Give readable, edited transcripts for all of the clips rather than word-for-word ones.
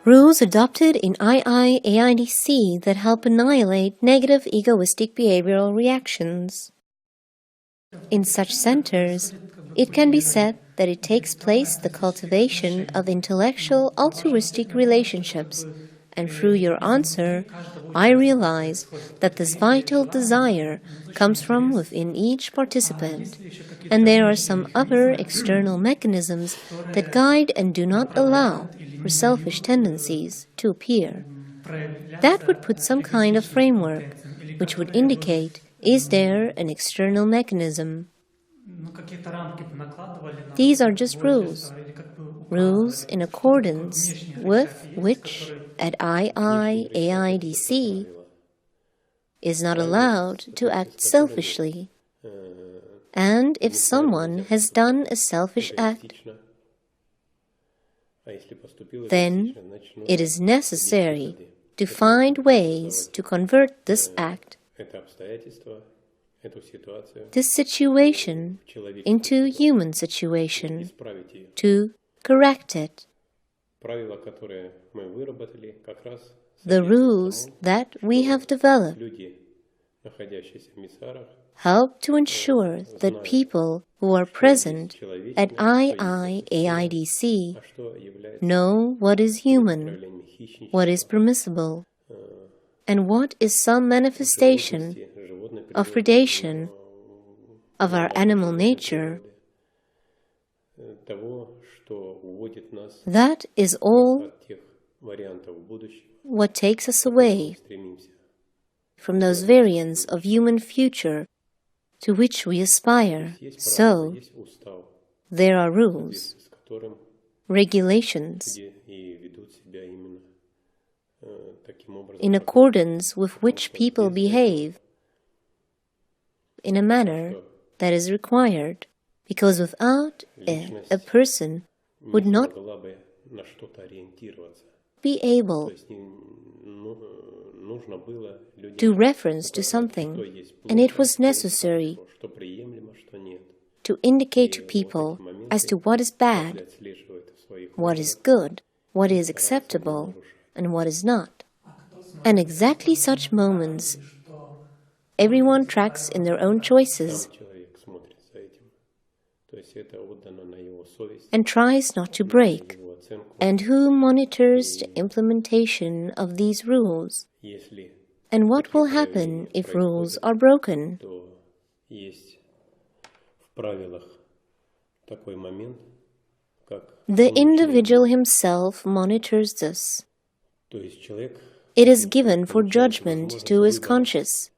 Rules adopted in IIAIDC that help annihilate negative egoistic behavioral reactions. In such centers, it can be said that it takes place the cultivation of intellectual altruistic relationships, and through your answer, I realize that this vital desire comes from within each participant, and there are some other external mechanisms that guide and do not allow for selfish tendencies to appear. That would put some kind of framework, which would indicate, is there an external mechanism? These are just rules in accordance with which, at IIAIDC, is not allowed to act selfishly. And if someone has done a selfish act, then it is necessary to find ways to convert this act, this situation, into human situation, to correct it. The rules that we have developed help to ensure that people who are present at IIAIDC know what is human, what is permissible, and what is some manifestation of predation of our animal nature. That is all what takes us away from those variants of human future to which we aspire. So, there are rules, regulations, in accordance with which people behave in a manner that is required, because without it, a person would not be able to reference to something, and it was necessary to indicate to people as to what is bad, what is good, what is acceptable, and what is not. And exactly such moments everyone tracks in their own choices and tries not to break. And who monitors the implementation of these rules? And what will happen if rules are broken? The individual himself monitors this. It is given for judgment to his conscience,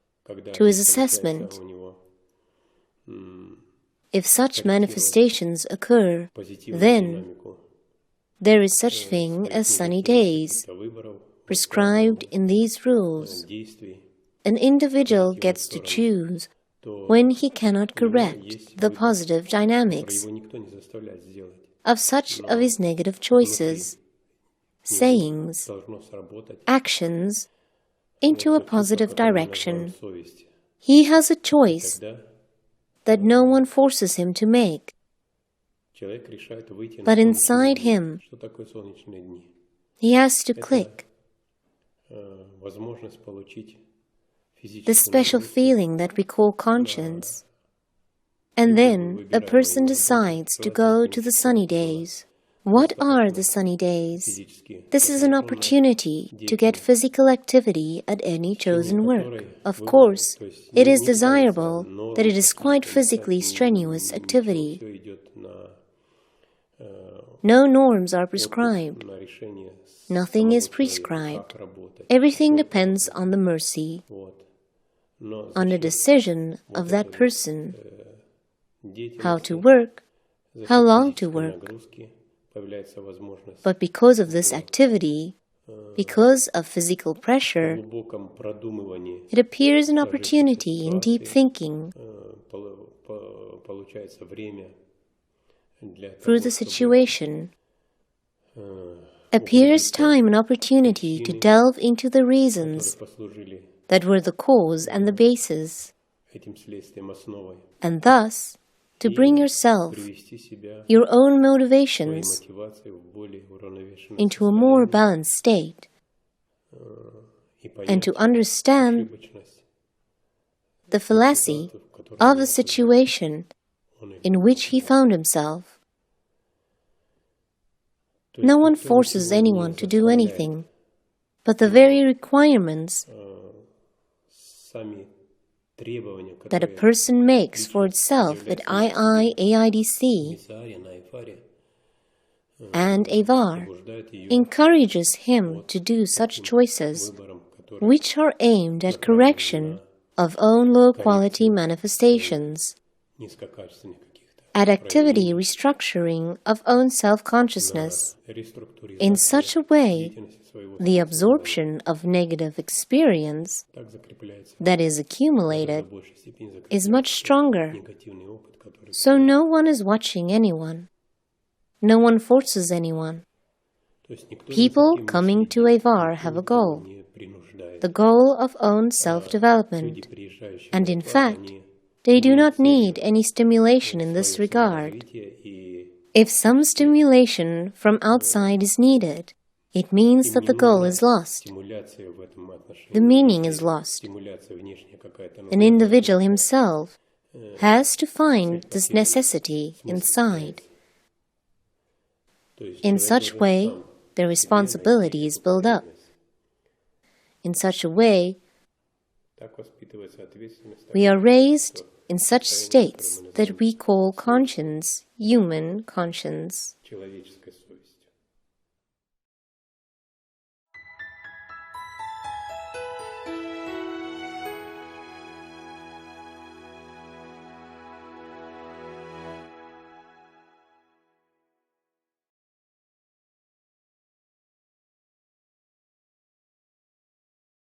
to his assessment. If such manifestations occur, then there is such thing as sunny days, prescribed in these rules. An individual gets to choose when he cannot correct the positive dynamics of such of his negative choices, sayings, actions, into a positive direction. He has a choice that no one forces him to make. But inside him, he has to click the special feeling that we call conscience. And then a person decides to go to the sunny days. What are the sunny days? This is an opportunity to get physical activity at any chosen work. Of course, it is desirable that it is quite physically strenuous activity. No norms are prescribed. Nothing is prescribed. Everything depends on the mercy, on the decision of that person, how to work, how long to work. But because of this activity, because of physical pressure, it appears an opportunity in deep thinking. Through the situation, appears time and opportunity to delve into the reasons that were the cause and the basis. And thus, to bring yourself, your own motivations, into a more balanced state, and to understand the fallacy of the situation in which he found himself. No one forces anyone to do anything, but the very requirements that a person makes for itself at IIAIDC and AVAR encourages him to do such choices which are aimed at correction of own low-quality manifestations, at activity restructuring of own self-consciousness. In such a way, the absorption of negative experience that is accumulated is much stronger. So no one is watching anyone. No one forces anyone. People coming to AVAR have a goal, the goal of own self-development, and in fact, they do not need any stimulation in this regard. If some stimulation from outside is needed, it means that the goal is lost. The meaning is lost. An individual himself has to find this necessity inside. In such way, the responsibility is built up. In such a way, we are raised in such states that we call conscience human conscience.